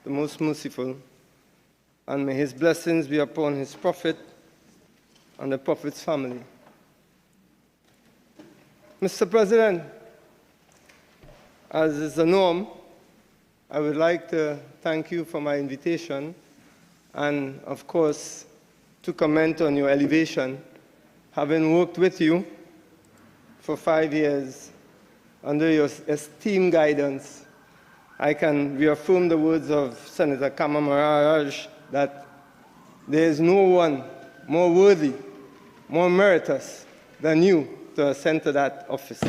the most merciful, and may his blessings be upon his prophet and the prophet's family. Mr. President, as is the norm, I would like to thank you for my invitation and, of course, to comment on your elevation. Having worked with you for 5 years under your esteemed guidance, I can reaffirm the words of Senator Maharaj that there is no one more worthy, more meritorious than you to ascend to that office.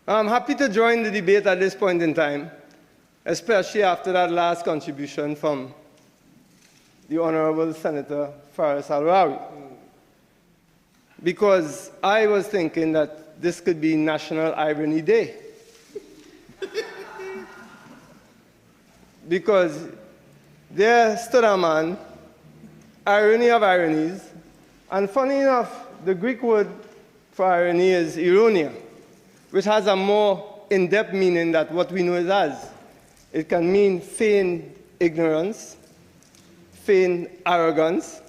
I'm happy to join the debate at this point in time, especially after that last contribution from the Honorable Senator Alawari, because I was thinking that this could be National Irony Day. Because there stood a man, irony of ironies, and funny enough, the Greek word for irony is ironia, which has a more in-depth meaning than what we know it as. It can mean feigned ignorance, feigned arrogance.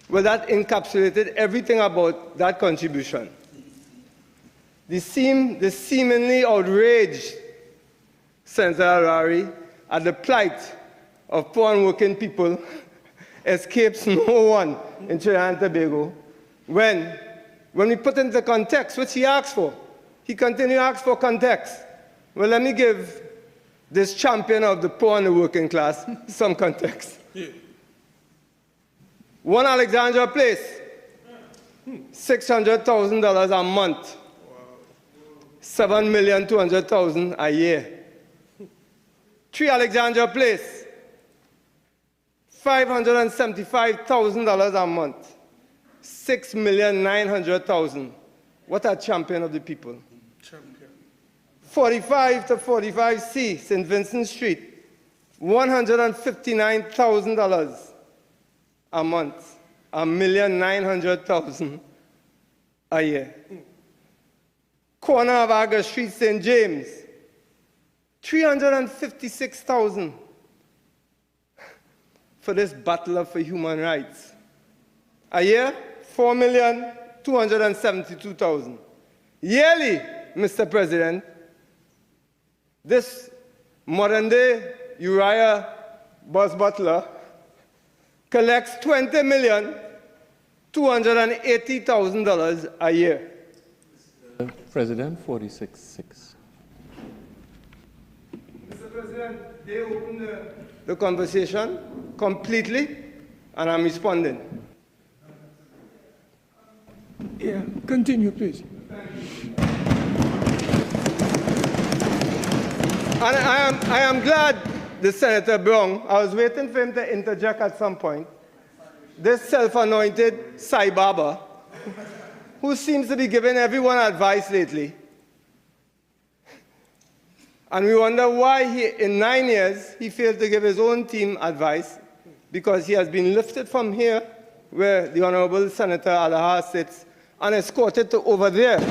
Well, that encapsulated everything about that contribution. The seemingly outraged Senator Alawari at the plight of poor and working people escapes no one in Trinidad and Tobago when we put into context, which he asked for. He continued to ask for context. Well, let me give this champion of the poor and the working class some context. Yeah. One Alexandria Place, $600,000 a month, $7,200,000 a year. 3 Alexandria Place, $575,000 a month, $6,900,000. What a champion of the people. Champion. 45 to 45C, St. Vincent Street, $159,000 a month, $1,900,000 a year. Corner of Aga Street, St. James, $356,000 for this battle for human rights. A year, $4,272,000. Yearly, Mr. President, this modern-day Uriah Buzz Butler collects $20,280,000 a year. President, 46-6. Mr. President, they opened the conversation completely, and I'm responding. Yeah, continue, please. And I am glad the Senator Brown, I was waiting for him to interject at some point, this self-anointed Sai Baba, who seems to be giving everyone advice lately. And we wonder why in 9 years he failed to give his own team advice, because he has been lifted from here, where the Honorable Senator Alawari sits, and escorted to over there.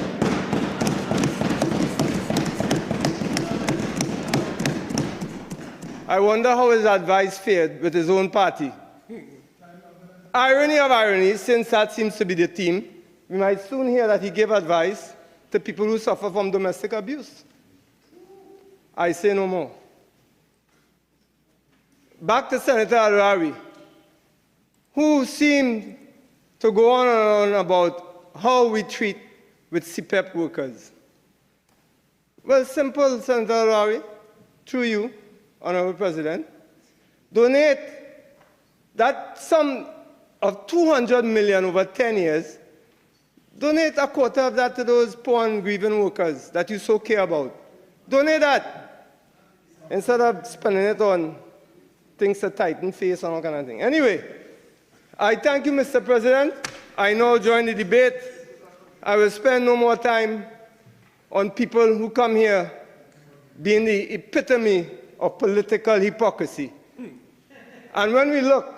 I wonder how his advice fared with his own party. Irony of ironies, since that seems to be the theme, we might soon hear that he gave advice to people who suffer from domestic abuse. I say no more. Back to Senator Alawari, who seemed to go on and on about how we treat with CPEP workers. Well, simple, Senator Alawari, through you, Honorable President, donate that sum of $200 million over 10 years, donate a quarter of that to those poor and grieving workers that you so care about. Donate that, instead of spending it on things to tighten face and all kind of thing. Anyway, I thank you, Mr. President. I now join the debate. I will spend no more time on people who come here being the epitome of political hypocrisy. And when we look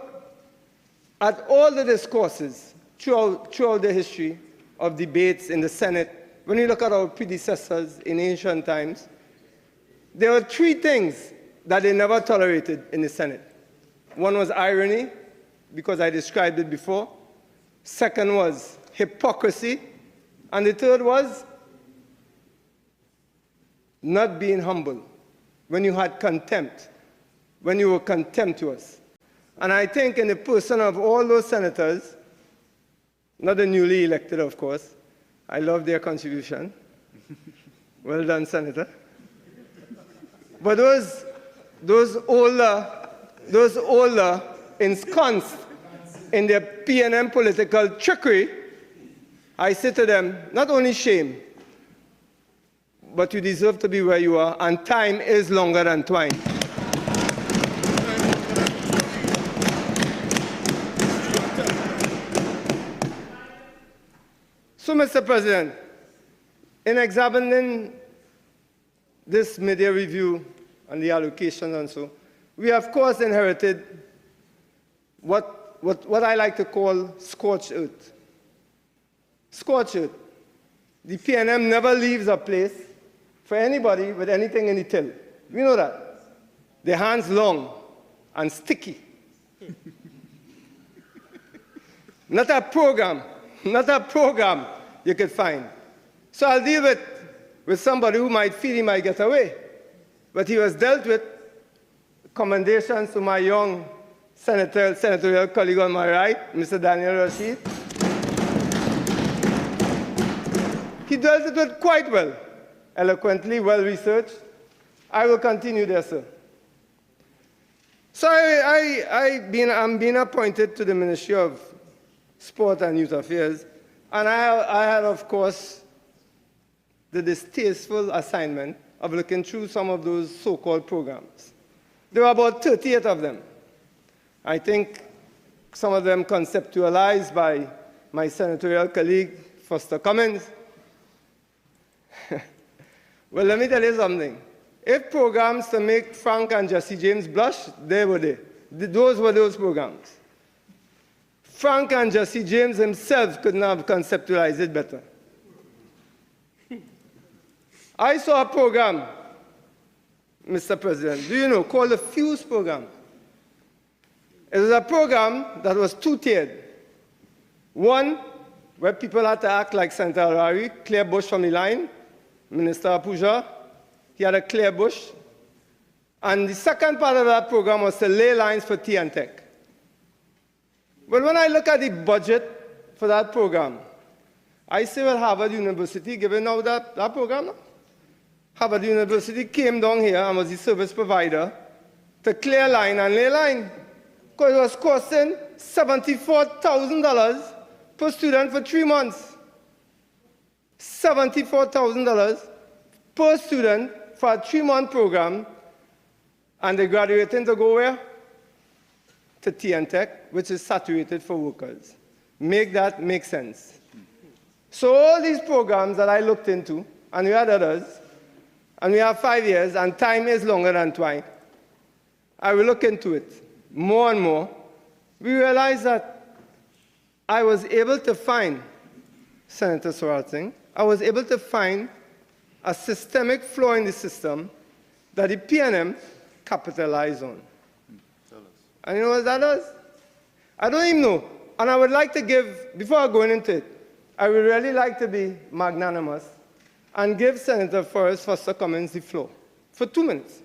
at all the discourses throughout the history of debates in the Senate when you look at our predecessors in ancient times, there were three things that they never tolerated in the Senate. One was irony, because I described it before. Second was hypocrisy. And the third was not being humble, when you had contempt, when you were contemptuous. And I think in the person of all those senators, not the newly elected, of course, I love their contribution. Well done, Senator. But those older ensconced in their P&M political trickery, I say to them, not only shame, but you deserve to be where you are, and time is longer than twine. So, Mr. President, in examining this media review and the allocations and so, we of course inherited what I like to call scorched earth. Scorched earth. The P&M never leaves a place for anybody with anything in the till. We know that. Their hands long and sticky. Not a program you could find. So I'll deal with somebody who might feel he might get away. But he was dealt with. Commendations to my young senatorial colleague on my right, Mr. Daniel Rashid. He dealt with it quite well, eloquently, well-researched. I will continue there, sir. So I'm being appointed to the Ministry of Sport and Youth Affairs, and I had, of course, the distasteful assignment of looking through some of those so-called programs. There were about 38 of them. I think some of them conceptualized by my senatorial colleague, Foster Cummins. Well, let me tell you something. If programs to make Frank and Jesse James blush, they were there. Those were those programs. Frank and Jesse James himself could not have conceptualized it better. I saw a program, Mr. President, do you know, called the Fuse program. It was a program that was two-tiered. One, where people had to act like Senator Alawari, clear bush from the line. Minister Apuja, he had a clear bush. And the second part of that program was to lay lines for tea and tech. But when I look at the budget for that program, I say, well, Harvard University giving out that program now? Harvard University came down here and was the service provider to clear line and lay line. Because it was costing $74,000 per student for 3 months. $74,000 per student for a 3-month program, and they're graduating to go where? To T and Tech, which is saturated for workers. Make that make sense. So all these programs that I looked into, and we had others, and we have 5 years, and time is longer than twine, I will look into it more and more. We realized that I was able to find, Senator Swartzing, I was able to find a systemic flaw in the system that the P&M capitalized on. And you know what that does? I don't even know. And I would like to give, before I go into it, I would really like to be magnanimous and give Senator Forrest Foster Cummins the floor for 2 minutes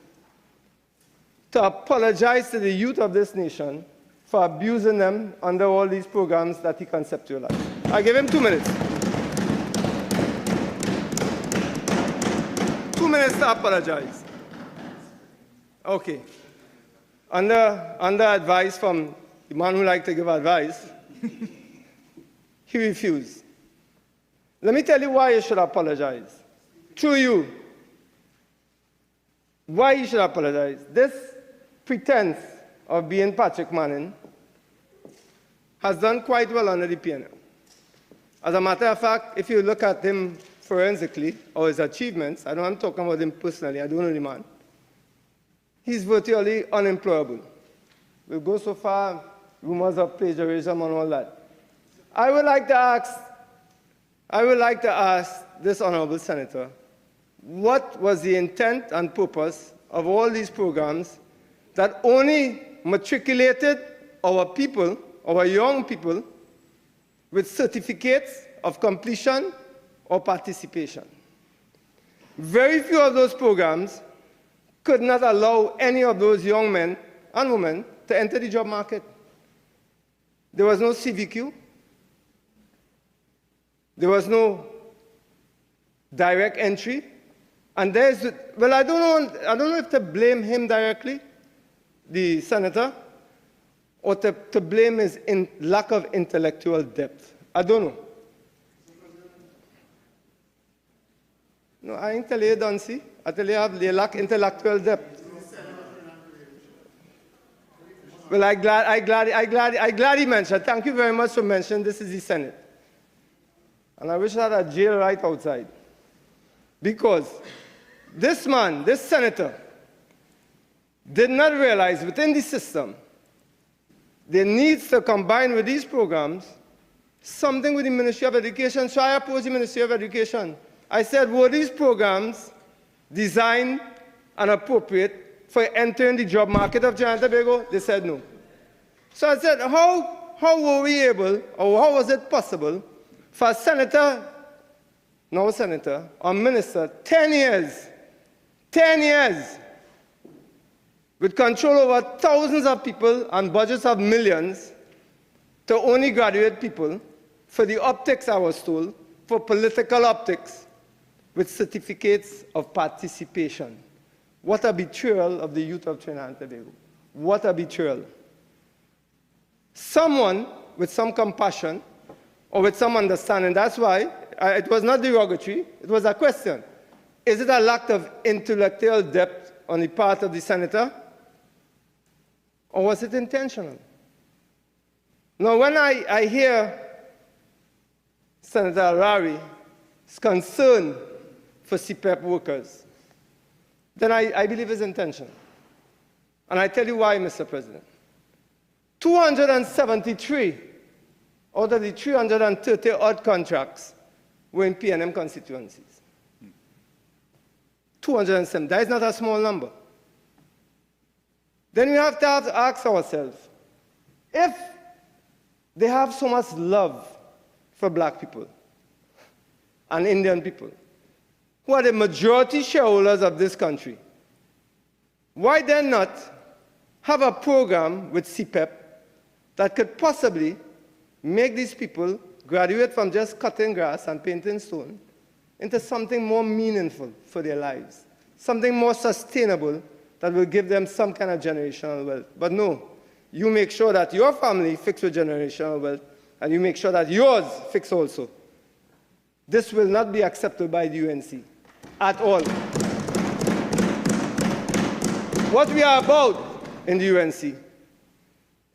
to apologize to the youth of this nation for abusing them under all these programs that he conceptualized. I give him 2 minutes. 2 minutes to apologize. Okay. Under advice from the man who liked to give advice, he refused. Let me tell you why you should apologize. Through you. Why you should apologize. This pretense of being Patrick Manning has done quite well under the P&M. As a matter of fact, if you look at him forensically, or his achievements, I don't am talking about him personally, I don't know the man, he's virtually unemployable. We'll go so far, rumors of plagiarism and all that. I would like to ask this honorable senator, what was the intent and purpose of all these programs that only matriculated our people, our young people, with certificates of completion or participation. Very few of those programs could not allow any of those young men and women to enter the job market. There was no CVQ. There was no direct entry. And there's, well, I don't know if to blame him directly, the senator, or to blame his lack of intellectual depth. I don't know. No, I ain't tell you don't see. I tell you they lack intellectual depth. Well, I glad he mentioned. Thank you very much for mentioning this is the Senate. And I wish I had a jail right outside. Because this man, this senator, did not realize within the system there needs to combine with these programs something with the Ministry of Education. So I opposed the Ministry of Education. I said, were these programs designed and appropriate for entering the job market of Trinidad and Tobago? They said no. So I said, how were we able, or how was it possible for a senator, no senator, or minister, 10 years, with control over thousands of people and budgets of millions, to only graduate people for the optics, I was told, for political optics, with certificates of participation. What a betrayal of the youth of Trinidad and Tobago. What a betrayal. Someone with some compassion or with some understanding, that's why it was not derogatory, it was a question. Is it a lack of intellectual depth on the part of the senator? Or was it intentional? Now, when I hear Senator Alawari's concern for CPEP workers, then I believe it's intentional. And I tell you why, Mr. President. 273 out of the 330-odd contracts were in PNM constituencies. 207, that is not a small number. Then we have to ask ourselves, if they have so much love for black people and Indian people, who are the majority shareholders of this country, why then not have a program with CPEP that could possibly make these people graduate from just cutting grass and painting stone into something more meaningful for their lives, something more sustainable that will give them some kind of generational wealth. But no, you make sure that your family fix with generational wealth, and you make sure that yours fix also. This will not be accepted by the UNC at all. What we are about in the UNC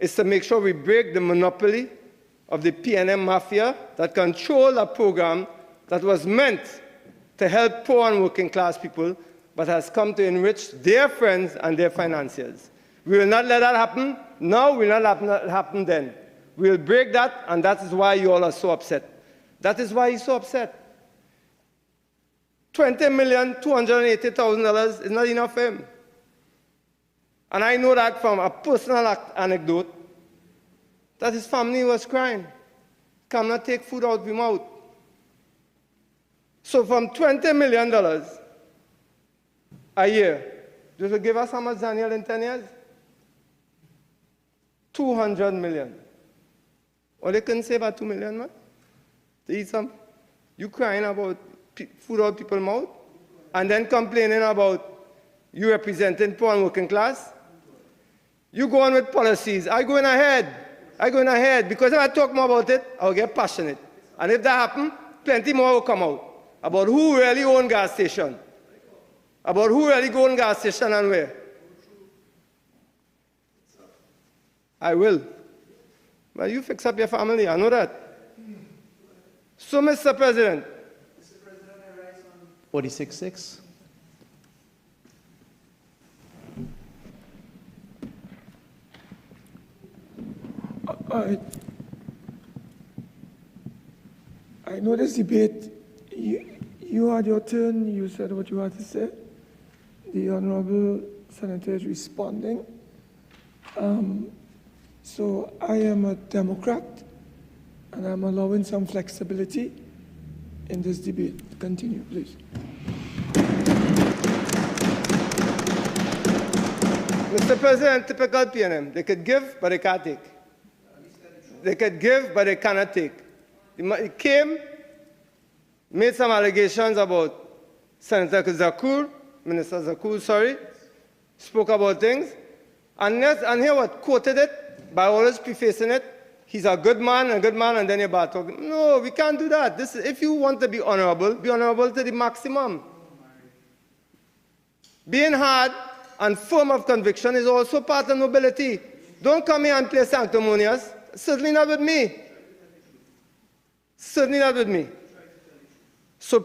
is to make sure we break the monopoly of the PNM mafia that control a program that was meant to help poor and working class people, but has come to enrich their friends and their financiers. We will not let that happen now, we will not let that happen then. We will break that, and that is why you all are so upset. That is why he's so upset. $20,280,000 is not enough for him. And I know that from a personal anecdote, that his family was crying. Cannot take food out of his mouth. So from $20 million a year, this will give us how much, Daniel, in 10 years? 200 million. Or they couldn't save about 2 million, man? To eat some? You crying about food out of people's mouth? And then complaining about you representing poor and working class? You go on with policies. I go in ahead, because if I talk more about it, I'll get passionate. And if that happens, plenty more will come out about who really owns gas station, about who really go on gas station and where. I will. But you fix up your family, I know that. So, Mr. President. Mr. President, I rise on 46-6. I know this debate, You had your turn. You said what you had to say. The Honorable Senator is responding. So I am a Democrat, and I'm allowing some flexibility in this debate. Continue, please. Mr. President, typical PNM. They could give, but they can't take. They could give, but they cannot take. He came, made some allegations about Senator Zakur, Minister Zakur, sorry, spoke about things, and here what, quoted it, by always prefacing it, he's a good man, and then you're bad talking. No, we can't do that. If you want to be honorable to the maximum. Being hard and firm of conviction is also part of nobility. Don't come here and play sanctimonious. Certainly not with me. Certainly not with me. So,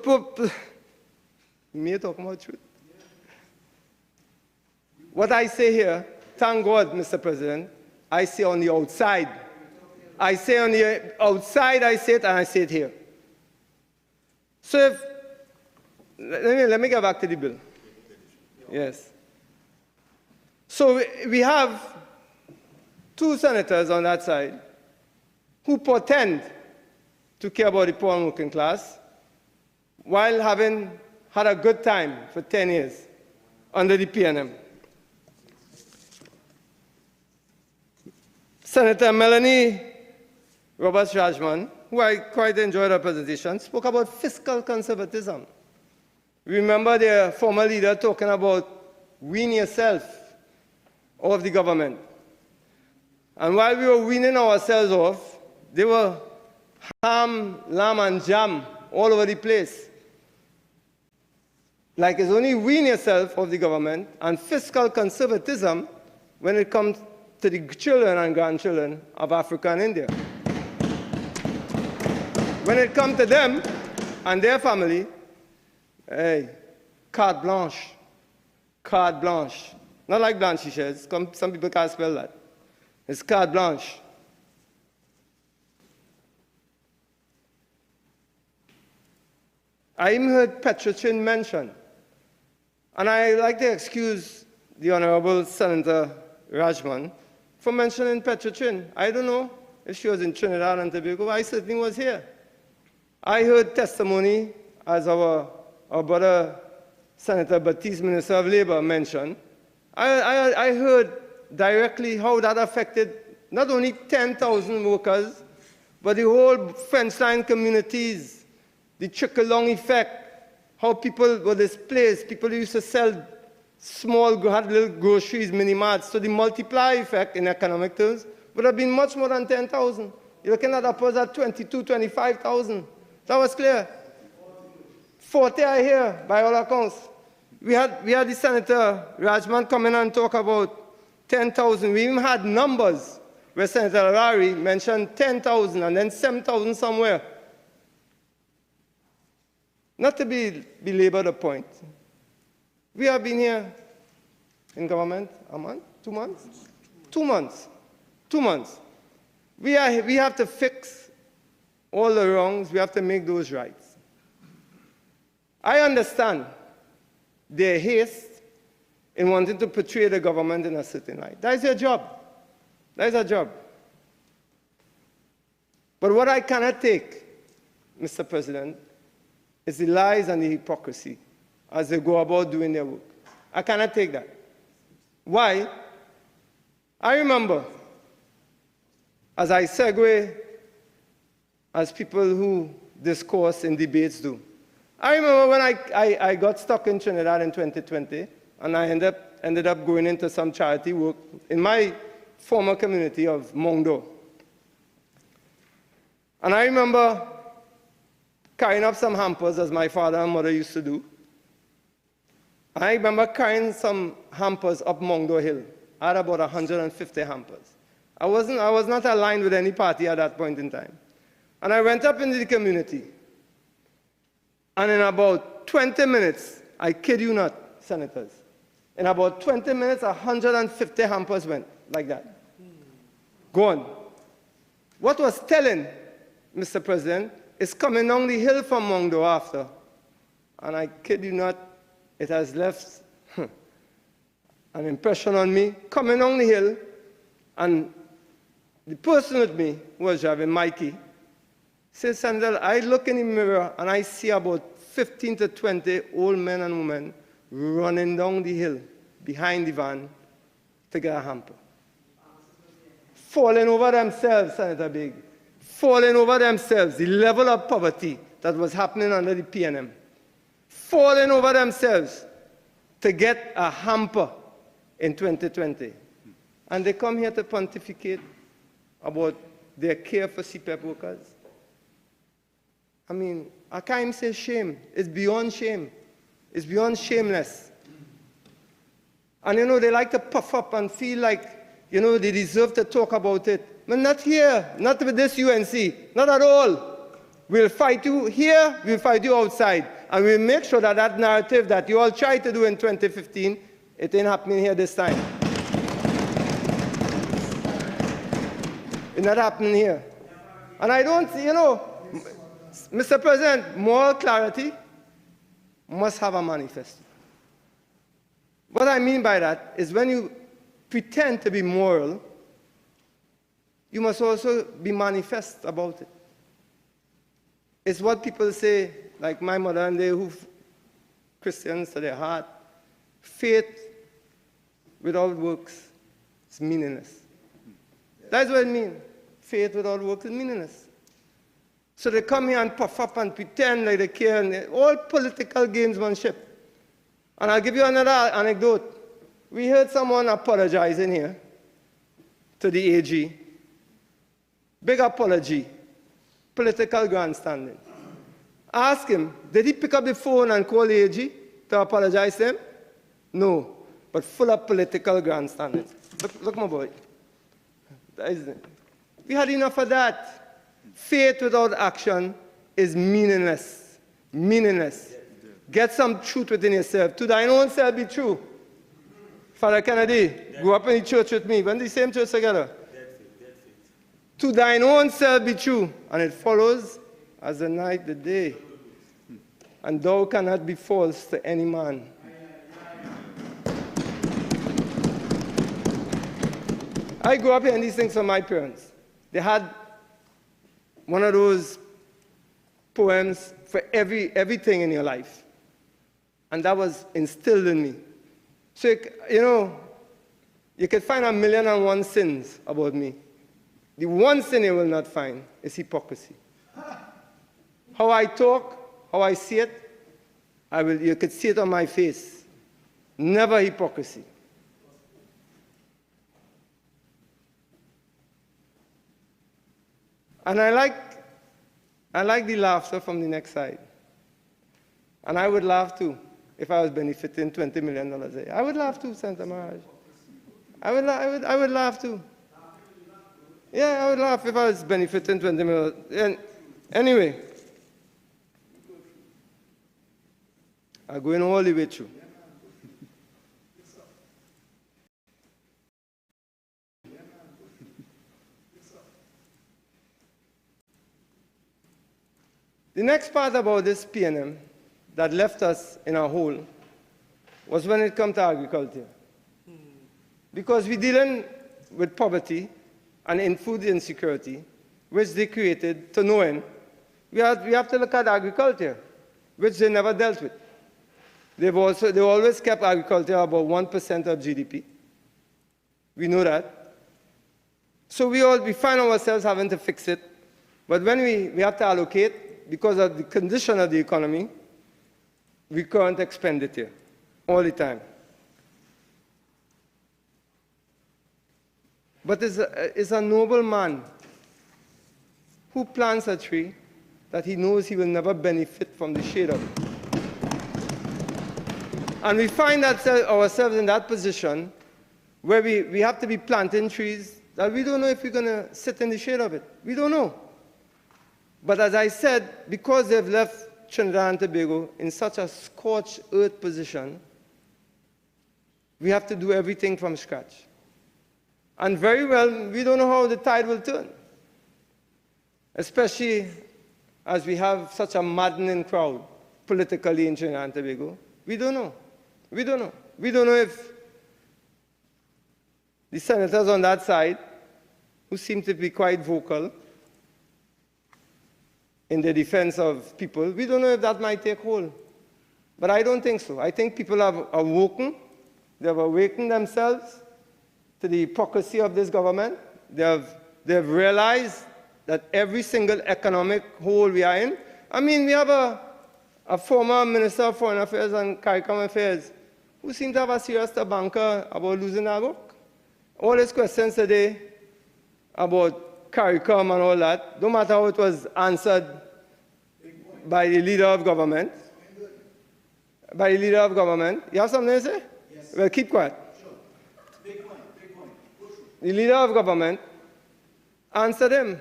me talking about truth. What I say here, thank God, Mr. President, I say on the outside. I say on the outside, I say it, and I say it here. So let me get back to the bill. Yes. So we have two senators on that side who pretend to care about the poor and working class while having had a good time for 10 years under the PNM. Senator Melanie Roberts-Rajman, who I quite enjoyed her presentation, spoke about fiscal conservatism. Remember their former leader talking about wean yourself off the government. And while we were weaning ourselves off, they were ham, lamb, and jam all over the place. Like it's only wean yourself off the government and fiscal conservatism when it comes to the children and grandchildren of Africa and India. When it comes to them and their family, hey, carte blanche. Carte blanche. Not like blanchishes. Some people can't spell that. It's carte blanche. I even heard Appropriation mentioned. And I like to excuse the Honorable Senator Rajman for mentioning Appropriation. I don't know if she was in Trinidad and Tobago, but I certainly was here. I heard testimony, as our brother Senator Baptiste, Minister of Labor, mentioned. I heard directly how that affected not only 10,000 workers, but the whole French line communities, the trickle-down effect, how people were displaced, people used to sell small, had little groceries, mini-marts, so the multiplier effect in economic terms would have been much more than 10,000. You're looking at upwards at 22, 25,000. That was clear. 40, I hear, by all accounts. We had the Senator Rajman come in and talk about 10,000. We even had numbers where Senator Alawari mentioned 10,000 and then 7,000 somewhere. Not to belabor the point. We have been here in government a month, 2 months? 2 months. 2 months. We have to fix all the wrongs. We have to make those rights. I understand their haste in wanting to portray the government in a certain light. That is their job. That is their job. But what I cannot take, Mr. President, is the lies and the hypocrisy as they go about doing their work. I cannot take that. Why? I remember, as I segue, as people who discourse in debates do, I remember when I got stuck in Trinidad in 2020, and I ended up going into some charity work in my former community of Mongdo. And I remember carrying up some hampers, as my father and mother used to do. I remember carrying some hampers up Mongdo Hill. I had about 150 hampers. I was not aligned with any party at that point in time. And I went up into the community. And in about 20 minutes, I kid you not, senators, in about 20 minutes, 150 hampers went like that. Gone. What was telling, Mr. President, is coming down the hill from Mongdo after. And I kid you not, it has left an impression on me coming down the hill, and the person with me who was driving, Mikey, says, Senator, I look in the mirror and I see about 15 to 20 old men and women running down the hill behind the van to get a hamper. Falling over themselves, Senator Big. Falling over themselves. The level of poverty that was happening under the PNM. Falling over themselves to get a hamper in 2020. And they come here to pontificate about their care for CPEP workers. I mean, I can't even say shame. It's beyond shame. It's beyond shameless. And, you know, they like to puff up and feel like, you know, they deserve to talk about it. But not here, not with this UNC, not at all. We'll fight you here, we'll fight you outside. And we'll make sure that that narrative that you all tried to do in 2015, it ain't happening here this time. It's not happening here. And I don't, you know, Mr. President, moral clarity must have a manifesto. What I mean by that is when you pretend to be moral, you must also be manifest about it. It's what people say, like my mother and they who Christians to their heart, faith without works is meaningless. That's what it means. Faith without works is meaningless. So they come here and puff up and pretend like they care, and all political gamesmanship. And I'll give you another anecdote. We heard someone apologizing here to the AG. Big apology. Political grandstanding. Ask him, did he pick up the phone and call the AG to apologize to him? No, but full of political grandstanding. Look my boy. That is it. We had enough of that. Faith without action is meaningless. Meaningless. Get some truth within yourself. To thine own self be true. Father Kennedy grew up in the church with me. When the same church together. To thine own self be true. And it follows as the night, the day. And thou cannot be false to any man. I grew up hearing these things from my parents. They had one of those poems for everything in your life. And that was instilled in me. So, you know, you could find 1,000,001 sins about me. The one sin you will not find is hypocrisy. How I talk, how I see it, you could see it on my face. Never hypocrisy. And I like the laughter from the next side. And I would laugh too if I was benefiting $20 million a year. I would laugh too, Senator Maharaj. I would laugh too. Yeah, I would laugh if I was benefiting $20 million. Anyway, I'm going all the way through. The next part about this PNM that left us in a hole was when it comes to agriculture. Because we're dealing with poverty and in food insecurity, which they created to no end. We have to look at agriculture, which they never dealt with. They always kept agriculture about 1% of GDP. We know that. So we find ourselves having to fix it. But when we have to allocate, because of the condition of the economy, we can't expenditure all the time. But it's a noble man who plants a tree that he knows he will never benefit from the shade of it. And we find ourselves in that position where we have to be planting trees that we don't know if we're going to sit in the shade of it. We don't know. But as I said, because they've left Trinidad and Tobago in such a scorched earth position, we have to do everything from scratch. And very well, we don't know how the tide will turn, especially as we have such a maddening crowd politically in Trinidad and Tobago? We don't know. We don't know. We don't know if the senators on that side, who seem to be quite vocal in the defense of people, we don't know if that might take hold. But I don't think so. I think people have awoken. They have awakened themselves to the hypocrisy of this government. They have realized that every single economic hole we are in, I mean, we have a former Minister of Foreign Affairs and CARICOM Affairs who seemed to have a serious banker about losing that book. All his questions today about CARICOM and all that, no matter how it was answered by the leader of government. By the leader of government. You have something to say? Yes. Well, keep quiet. Sure. Big point. The leader of government answered him.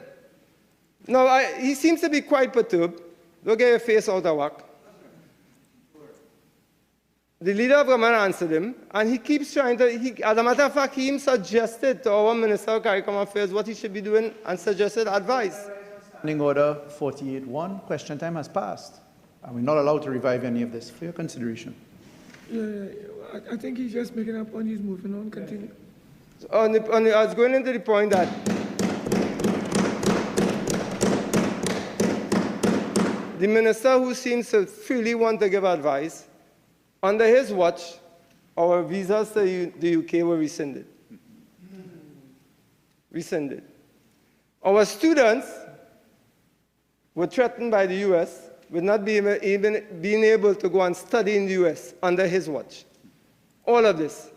Now, he seems to be quite perturbed. Don't get your face out of whack. The leader of government answered him, and he keeps trying to, as a matter of fact, he suggested to our Minister of CARICOM Affairs what he should be doing and suggested advice. Standing Order 48-1, question time has passed. And we're not allowed to revive any of this for your consideration. Yeah, I think he's just making up on, he's moving on, continue. I was going into the point that the minister who seems to freely want to give advice, under his watch, our visas to the UK were rescinded. Rescinded. Our students were threatened by the US with not even being able to go and study in the US under his watch. All of this.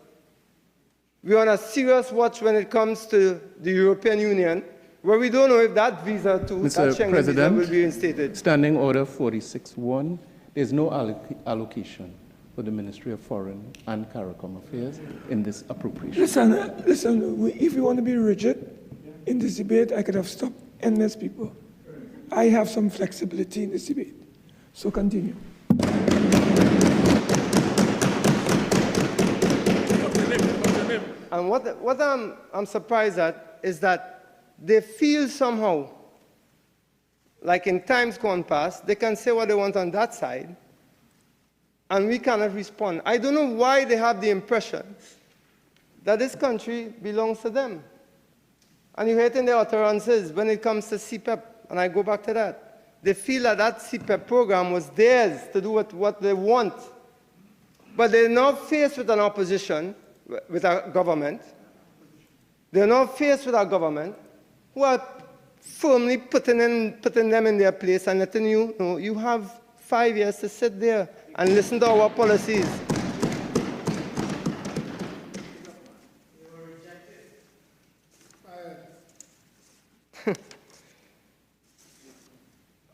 We're on a serious watch when it comes to the European Union, where we don't know if that visa too, that Schengen visa, will be reinstated. Standing Order 46-1, there's no allocation for the Ministry of Foreign and CARICOM Affairs in this appropriation. Listen, if you want to be rigid in this debate, I could have stopped endless people. I have some flexibility in this debate. So continue. And what I'm surprised at is that they feel somehow, like in times gone past, they can say what they want on that side, and we cannot respond. I don't know why they have the impression that this country belongs to them. And you hear it in their utterances when it comes to CPEP, and I go back to that. They feel that that CPEP program was theirs to do what they want. But they're now faced with an opposition, with a government. They're now faced with a government who are firmly putting them in their place and letting you know you have 5 years to sit there and listen to our policies.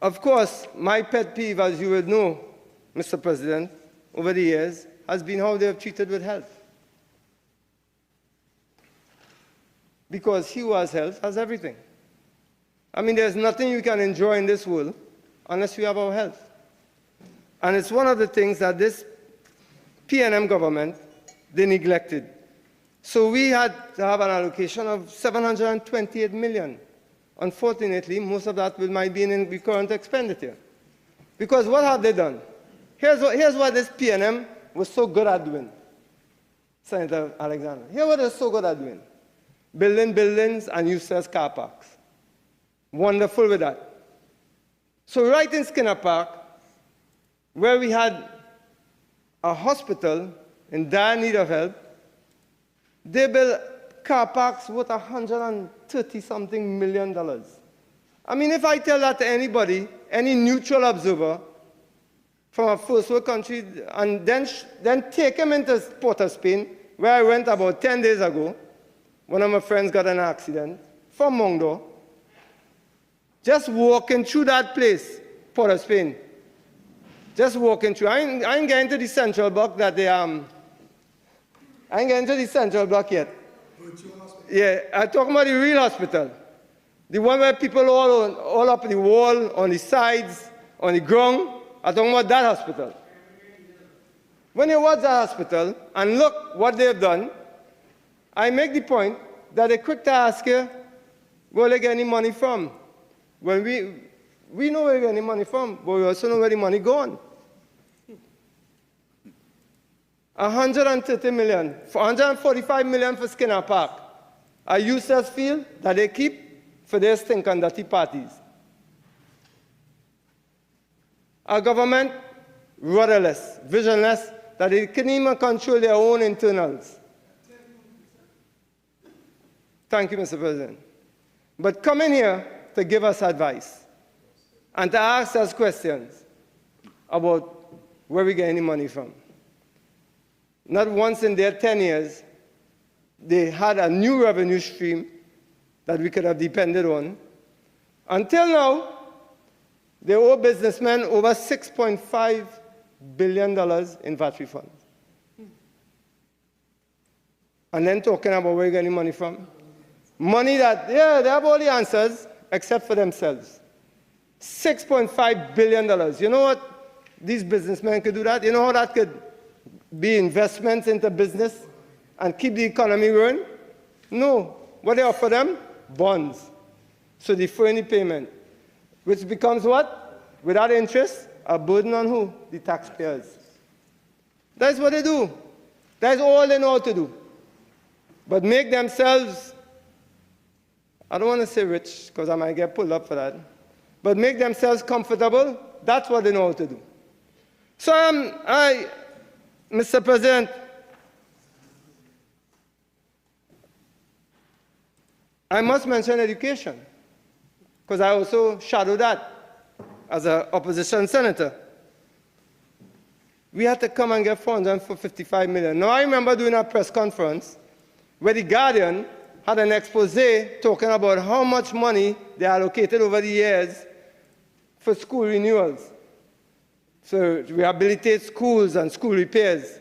Of course, my pet peeve, as you would know, Mr. President, over the years, has been how they have treated with health. Because he who has health has everything. I mean, there's nothing you can enjoy in this world unless you have our health. And it's one of the things that this PNM government, they neglected. So we had to have an allocation of 728 million. Unfortunately, most of that might be in recurrent expenditure. Because what have they done? Here's what this PNM was so good at doing, Senator Alexander. Here's what they're so good at doing. Building buildings and useless car parks. Wonderful with that. So right in Skinner Park, where we had a hospital in dire need of help, they built car parks worth $130-something million. I mean, if I tell that to anybody, any neutral observer from a first world country, and then take him into Port of Spain, where I went about 10 days ago, one of my friends got in an accident from Mongdo, just walking through that place, Port of Spain, just walking through. I ain't getting to the central block that they I ain't getting to the central block yet. Yeah, I'm talking about the real hospital. The one where people all up the wall, on the sides, on the ground. I'm talking about that hospital. When you watch that hospital and look what they've done, I make the point that they're quick to ask you, where they get any money from? When we know where we get any money from, but we also know where the money gone. $130 million, 145 million for Skinner Park, a useless field that they keep for their stink and dirty parties. A government rudderless, visionless, that they can't even control their own internals. Thank you, Mr. President. But coming here to give us advice and to ask us questions about where we get any money from. Not once in their 10 years, they had a new revenue stream that we could have depended on. Until now, they owe businessmen over $6.5 billion in VAT refunds. And then talking about where you're getting money from. Money that, yeah, they have all the answers except for themselves. $6.5 billion. You know what these businessmen could do that? You know how that could be investments into business and keep the economy growing? No. What they offer them? Bonds. So defer any payment. Which becomes what? Without interest, a burden on who? The taxpayers. That's what they do. That's all they know how to do. But make themselves, I don't want to say rich, because I might get pulled up for that, but make themselves comfortable, that's what they know how to do. So Mr. President, I must mention education, because I also shadow that as an opposition senator. We had to come and get $455 million. Now, I remember doing a press conference where the Guardian had an expose talking about how much money they allocated over the years for school renewals. So to rehabilitate schools and school repairs.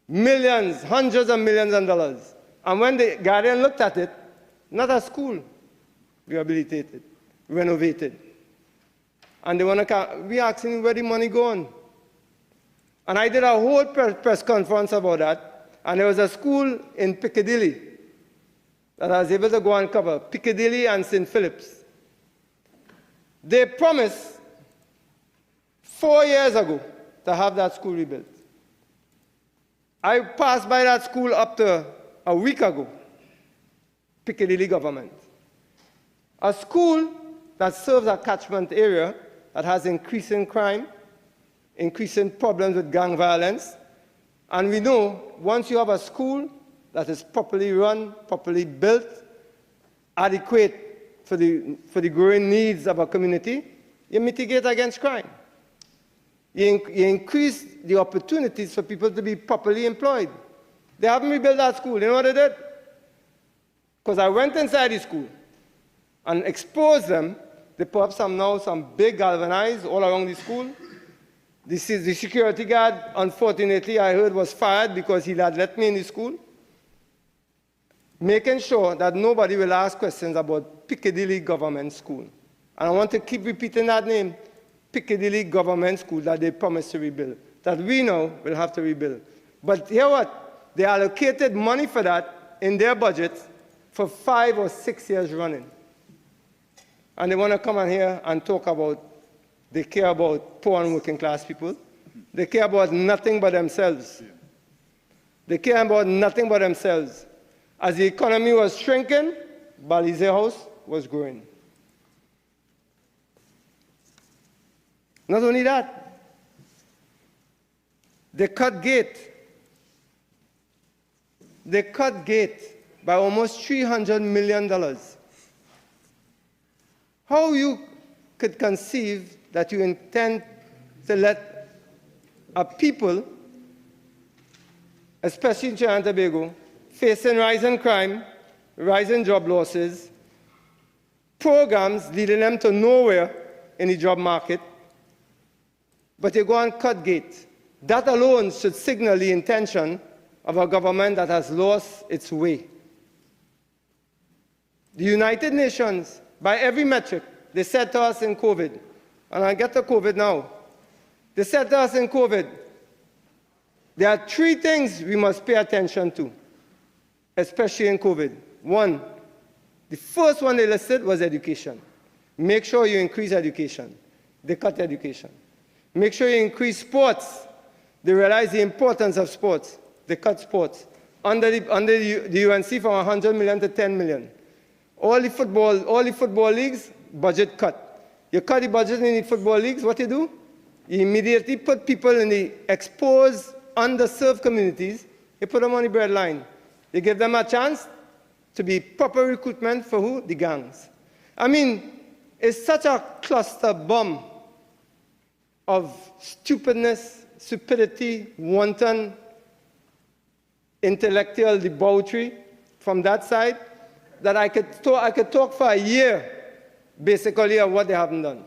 Millions, hundreds of millions of dollars. And when the Guardian looked at it, not a school rehabilitated, renovated. And they want to be asking where the money gone. And I did a whole press conference about that. And there was a school in Piccadilly that I was able to go and cover, Piccadilly and St. Philip's. They promised 4 years ago to have that school rebuilt. I passed by that school up to a week ago, Piccadilly government. A school that serves a catchment area that has increasing crime, increasing problems with gang violence. And we know once you have a school that is properly run, properly built, adequate for the growing needs of a community, you mitigate against crime. You increase the opportunities for people to be properly employed. They haven't rebuilt that school. You know what they did? Because I went inside the school and exposed them. They put up some big galvanized all around the school. The security guard, unfortunately, I heard was fired because he had let me in the school. Making sure that nobody will ask questions about Piccadilly Government School. And I want to keep repeating that name, Piccadilly Government School, that they promised to rebuild, that we now will have to rebuild. But hear what? They allocated money for that in their budget for 5 or 6 years running. And they want to come on here and talk about they care about poor and working class people. They care about nothing but themselves. They care about nothing but themselves. As the economy was shrinking, Balize House was growing. Not only that, they cut gate. They cut gate by almost $300 million. How you could conceive that you intend to let a people, especially in Trinidad and Tobago, facing rising crime, rising job losses, programs leading them to nowhere in the job market, but you go and cut gate. That alone should signal the intention of a government that has lost its way. The United Nations, by every metric, they said to us in COVID, and I get to COVID now, they said to us in COVID, there are 3 things we must pay attention to, especially in COVID. 1, the first one they listed was education. Make sure you increase education. They cut education. Make sure you increase sports. They realized the importance of sports. They cut sports. Under the UNC from 100 million to 10 million. All the football leagues, budget cut. You cut the budget in the football leagues, what you do? You immediately put people in the exposed, underserved communities, you put them on the bread line. You give them a chance to be proper recruitment for who? The gangs. I mean, it's such a cluster bomb of stupidness, stupidity, wanton, intellectual debauchery from that side that I could talk for a year, basically, of what they haven't done.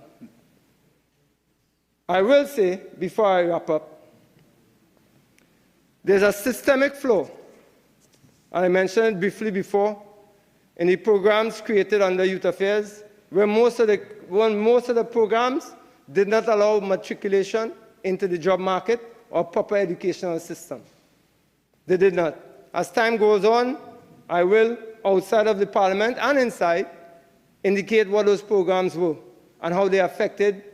I will say, before I wrap up, there's a systemic flaw. I mentioned it briefly before, in the programs created under Youth Affairs, where most of the programs did not allow matriculation into the job market or proper educational system. They did not. As time goes on, I will, outside of the parliament and inside, indicate what those programs were and how they affected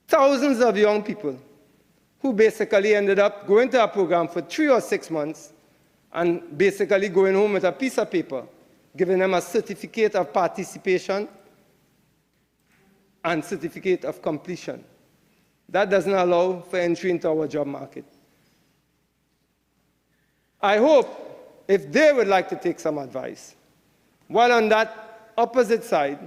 thousands of young people who basically ended up going to a program for 3 or 6 months and basically going home with a piece of paper, giving them a certificate of participation and certificate of completion. That doesn't allow for entry into our job market. I hope if they would like to take some advice, while on that opposite side,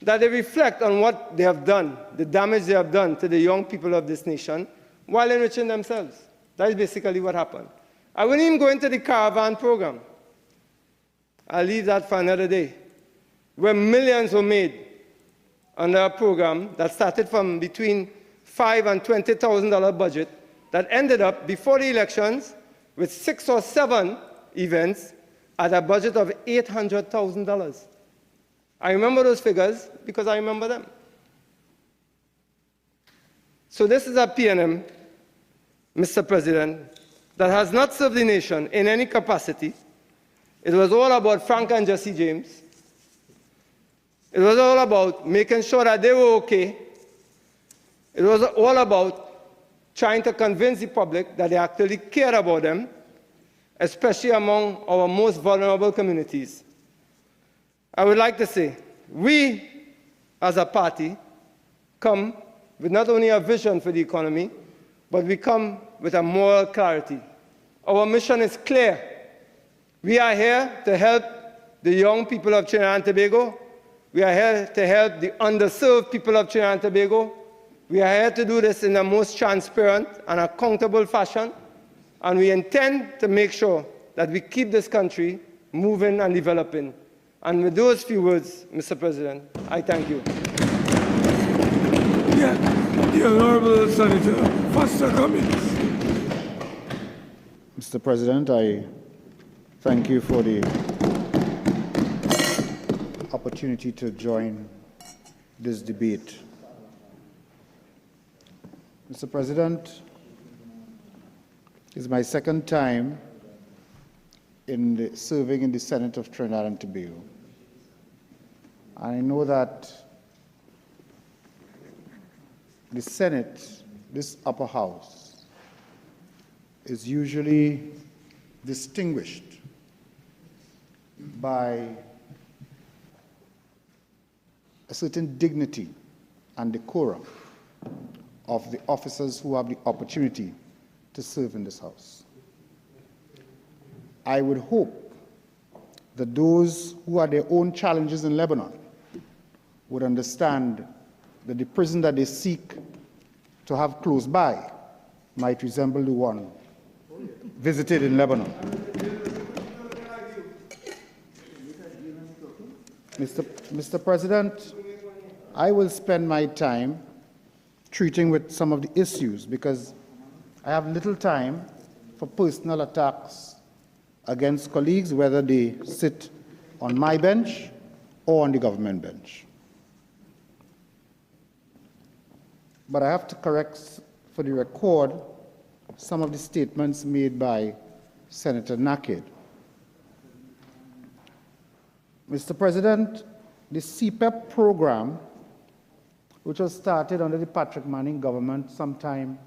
that they reflect on what they have done, the damage they have done to the young people of this nation, while enriching themselves. That is basically what happened. I wouldn't even go into the caravan program. I'll leave that for another day, where millions were made under a program that started from between $5,000 and $20,000 budget that ended up, before the elections, with 6 or 7 events at a budget of $800,000. I remember those figures because I remember them. So this is a PNM, Mr. President, that has not served the nation in any capacity. It was all about Frank and Jesse James. It was all about making sure that they were okay. It was all about trying to convince the public that they actually cared about them, especially among our most vulnerable communities. I would like to say, we, as a party, come with not only a vision for the economy, but we come with a moral clarity. Our mission is clear. We are here to help the young people of Trinidad and Tobago. We are here to help the underserved people of Trinidad and Tobago. We are here to do this in the most transparent and accountable fashion, and we intend to make sure that we keep this country moving and developing. And with those few words, Mr. President, I thank you. Yeah, the Honorable Senator Foster Cummings. Mr. President, I thank you for the opportunity to join this debate. Mr. President, it's my second time serving in the Senate of Trinidad and Tobago. I know that the Senate, this upper house, is usually distinguished by a certain dignity and decorum of the officers who have the opportunity to serve in this house. I would hope that those who had their own challenges in Lebanon would understand that the prison that they seek to have close by might resemble the one visited in Lebanon. Mr. President, I will spend my time treating with some of the issues because I have little time for personal attacks against colleagues, whether they sit on my bench or on the government bench. But I have to correct for the record some of the statements made by Senator Nakhid. Mr. President, the CPEP program, which was started under the Patrick Manning government sometime